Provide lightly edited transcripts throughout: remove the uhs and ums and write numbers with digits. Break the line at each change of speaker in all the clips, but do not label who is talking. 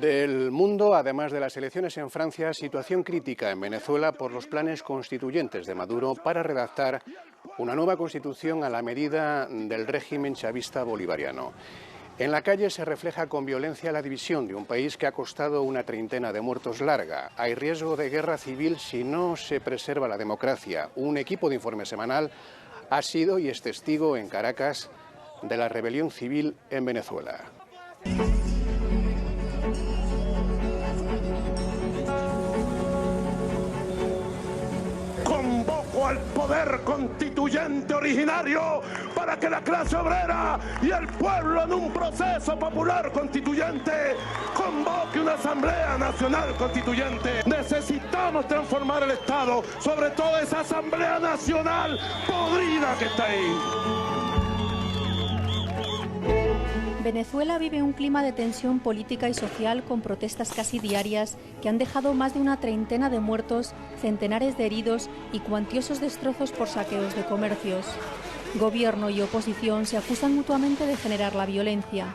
Del mundo, además de las elecciones en Francia, situación crítica en Venezuela por los planes constituyentes de Maduro para redactar una nueva constitución a la medida del régimen chavista bolivariano. En la calle se refleja con violencia la división de un país que ha costado una treintena de muertos larga. Hay riesgo de guerra civil si no se preserva la democracia. Un equipo de informe semanal ha sido y es testigo en Caracas de la rebelión civil en Venezuela.
Convoco al poder constituyente originario para que la clase obrera y el pueblo en un proceso popular constituyente convoque una asamblea nacional constituyente. Necesitamos transformar el Estado, sobre todo esa asamblea nacional podrida que está ahí.
Venezuela vive un clima de tensión política y social con protestas casi diarias que han dejado más de una treintena de muertos, centenares de heridos y cuantiosos destrozos por saqueos de comercios. Gobierno y oposición se acusan mutuamente de generar la violencia.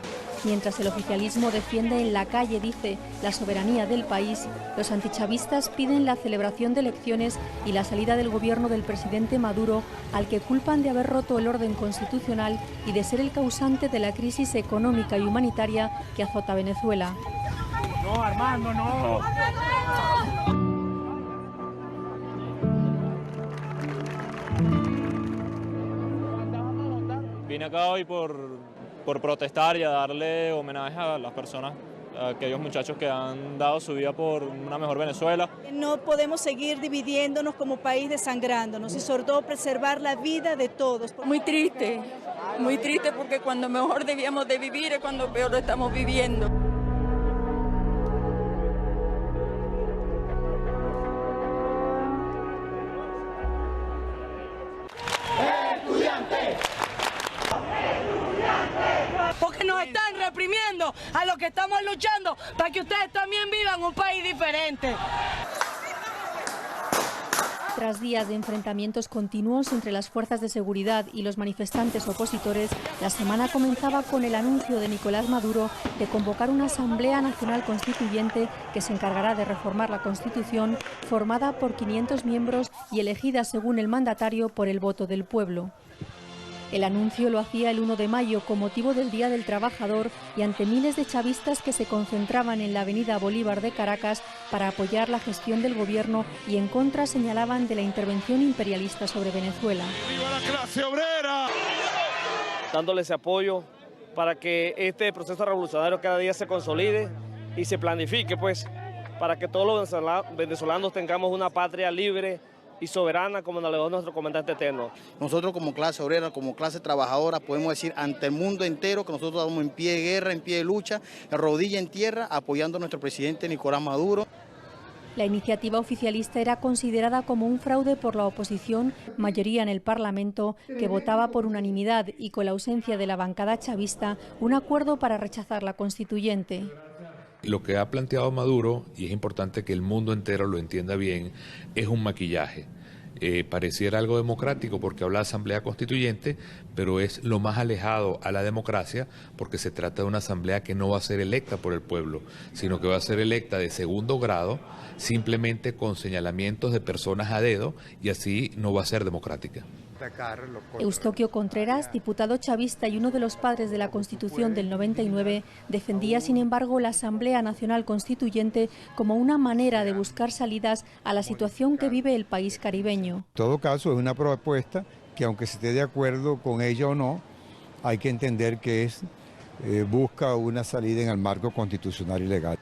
Mientras el oficialismo defiende en la calle, dice, la soberanía del país, los antichavistas piden la celebración de elecciones y la salida del gobierno del presidente Maduro, al que culpan de haber roto el orden constitucional y de ser el causante de la crisis económica y humanitaria que azota a Venezuela.
No, Armando, no.
Vine acá hoy por protestar y a darle homenaje a las personas, a aquellos muchachos que han dado su vida por una mejor Venezuela.
No podemos seguir dividiéndonos como país, desangrándonos y sobre todo preservar la vida de todos.
Muy triste porque cuando mejor debíamos de vivir es cuando peor lo estamos viviendo.
Porque nos están reprimiendo a los que estamos luchando para que ustedes también vivan un país diferente.
Tras días de enfrentamientos continuos entre las fuerzas de seguridad y los manifestantes opositores, la semana comenzaba con el anuncio de Nicolás Maduro de convocar una Asamblea Nacional Constituyente que se encargará de reformar la Constitución, formada por 500 miembros y elegida según el mandatario por el voto del pueblo. El anuncio lo hacía el 1 de mayo con motivo del Día del Trabajador y ante miles de chavistas que se concentraban en la avenida Bolívar de Caracas para apoyar la gestión del gobierno y en contra señalaban de la intervención imperialista sobre Venezuela.
¡Viva la clase obrera!
Dándole ese apoyo para que este proceso revolucionario cada día se consolide y se planifique, pues, para que todos los venezolanos tengamos una patria libre y soberana como nos lo dio nuestro comandante eterno.
Nosotros como clase obrera, como clase trabajadora, podemos decir ante el mundo entero que nosotros estamos en pie de guerra, en pie de lucha, en rodilla en tierra, apoyando a nuestro presidente Nicolás Maduro.
La iniciativa oficialista era considerada como un fraude por la oposición, mayoría en el Parlamento, que votaba por unanimidad y con la ausencia de la bancada chavista, un acuerdo para rechazar la constituyente.
Lo que ha planteado Maduro, y es importante que el mundo entero lo entienda bien, es un maquillaje. Pareciera algo democrático porque habla de asamblea constituyente, pero es lo más alejado a la democracia porque se trata de una asamblea que no va a ser electa por el pueblo, sino que va a ser electa de segundo grado, simplemente con señalamientos de personas a dedo, y así no va a ser democrática.
Eustoquio Contreras, diputado chavista y uno de los padres de la Constitución del 99, defendía sin embargo la Asamblea Nacional Constituyente como una manera de buscar salidas a la situación que vive el país caribeño.
En todo caso es una propuesta que, aunque se esté de acuerdo con ella o no, hay que entender que busca una salida en el marco constitucional y legal.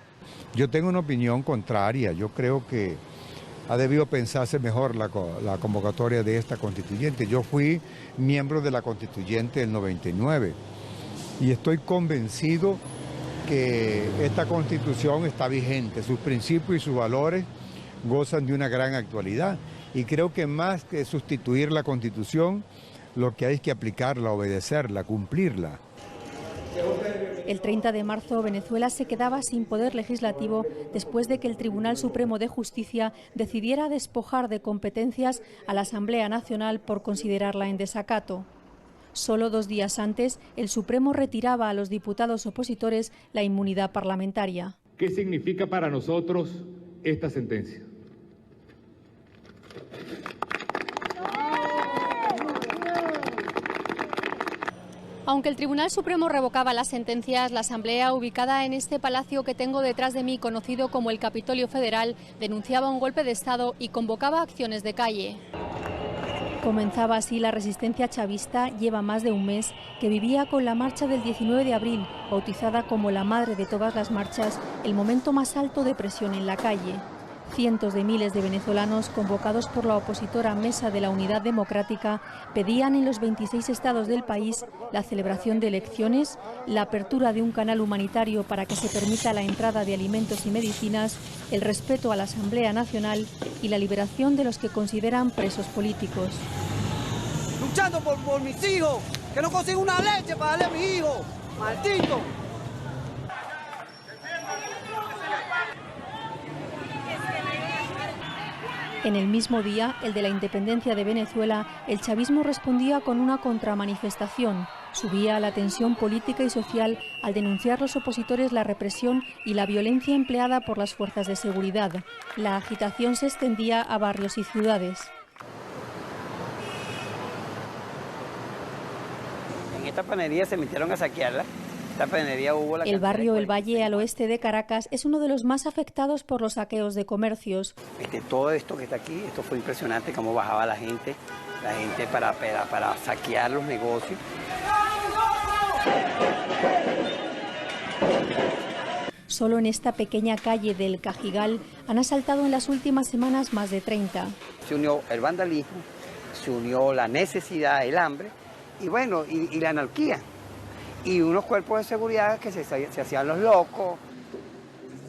Yo tengo una opinión contraria. Yo creo que ha debido pensarse mejor la convocatoria de esta constituyente. Yo fui miembro de la constituyente del 99 y estoy convencido que esta constitución está vigente, sus principios y sus valores gozan de una gran actualidad, y creo que más que sustituir la constitución, lo que hay es que aplicarla, obedecerla, cumplirla.
El 30 de marzo Venezuela se quedaba sin poder legislativo después de que el Tribunal Supremo de Justicia decidiera despojar de competencias a la Asamblea Nacional por considerarla en desacato. Solo 2 días antes, el Supremo retiraba a los diputados opositores la inmunidad parlamentaria.
¿Qué significa para nosotros esta sentencia?
Aunque el Tribunal Supremo revocaba las sentencias, la Asamblea, ubicada en este palacio que tengo detrás de mí, conocido como el Capitolio Federal, denunciaba un golpe de Estado y convocaba acciones de calle. Comenzaba así la resistencia chavista. Lleva más de un mes que vivía con la marcha del 19 de abril, bautizada como la madre de todas las marchas, el momento más alto de presión en la calle. Cientos de miles de venezolanos, convocados por la opositora Mesa de la Unidad Democrática, pedían en los 26 estados del país la celebración de elecciones, la apertura de un canal humanitario para que se permita la entrada de alimentos y medicinas, el respeto a la Asamblea Nacional y la liberación de los que consideran presos políticos.
Luchando por mis hijos, que no consigo una leche para darle a mi hijo, maldito.
En el mismo día, el de la independencia de Venezuela, el chavismo respondía con una contramanifestación. Subía la tensión política y social al denunciar los opositores la represión y la violencia empleada por las fuerzas de seguridad. La agitación se extendía a barrios y ciudades.
En esta panadería se metieron a saquearla.
El barrio El Valle, al oeste de Caracas, es uno de los más afectados por los saqueos de comercios.
Todo esto que está aquí, esto fue impresionante, cómo bajaba la gente para saquear los negocios.
Solo en esta pequeña calle del Cajigal han asaltado en las últimas semanas más de 30.
Se unió el vandalismo, se unió la necesidad, el hambre y bueno, y la anarquía. Y unos cuerpos de seguridad que se hacían los locos.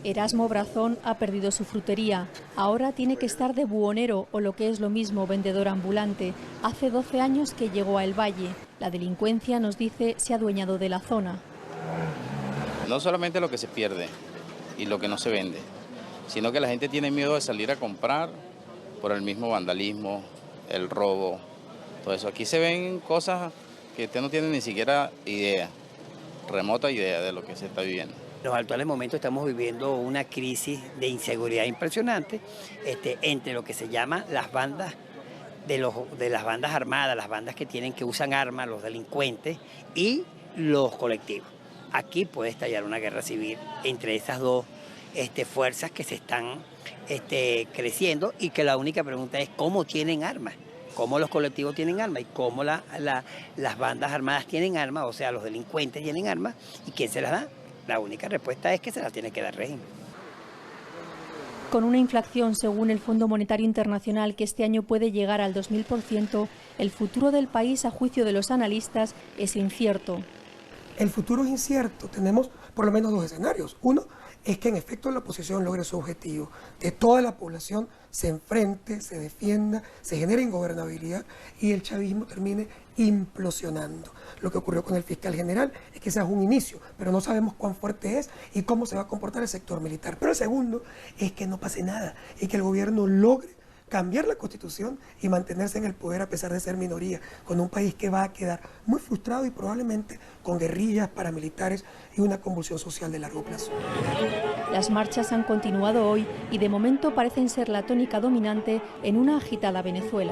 Erasmo Brazón ha perdido su frutería. Ahora tiene que estar de buhonero o lo que es lo mismo, vendedor ambulante. Hace 12 años que llegó a El Valle. La delincuencia, nos dice, se ha adueñado de la zona.
No solamente lo que se pierde y lo que no se vende, sino que la gente tiene miedo de salir a comprar por el mismo vandalismo, el robo, todo eso. Aquí se ven cosas que usted no tiene ni siquiera idea, remota idea de lo que se está viviendo.
En los actuales momentos estamos viviendo una crisis de inseguridad impresionante entre lo que se llama las bandas de las bandas armadas, las bandas que usan armas, los delincuentes y los colectivos. Aquí puede estallar una guerra civil entre esas dos fuerzas que se están creciendo y que la única pregunta es cómo tienen armas. Cómo los colectivos tienen armas y cómo las bandas armadas tienen armas, o sea, los delincuentes tienen armas, y quién se las da. La única respuesta es que se las tiene que dar el régimen.
Con una inflación, según el Fondo Monetario Internacional, que este año puede llegar al 2000%, el futuro del país, a juicio de los analistas, es incierto.
El futuro es incierto. Tenemos por lo menos dos escenarios. Uno es que en efecto la oposición logre su objetivo, que toda la población se enfrente, se defienda, se genere ingobernabilidad y el chavismo termine implosionando. Lo que ocurrió con el fiscal general es que ese es un inicio, pero no sabemos cuán fuerte es y cómo se va a comportar el sector militar. Pero el segundo es que no pase nada y que el gobierno logre cambiar la Constitución y mantenerse en el poder a pesar de ser minoría, con un país que va a quedar muy frustrado y probablemente con guerrillas, paramilitares y una convulsión social de largo plazo.
Las marchas han continuado hoy y de momento parecen ser la tónica dominante en una agitada Venezuela.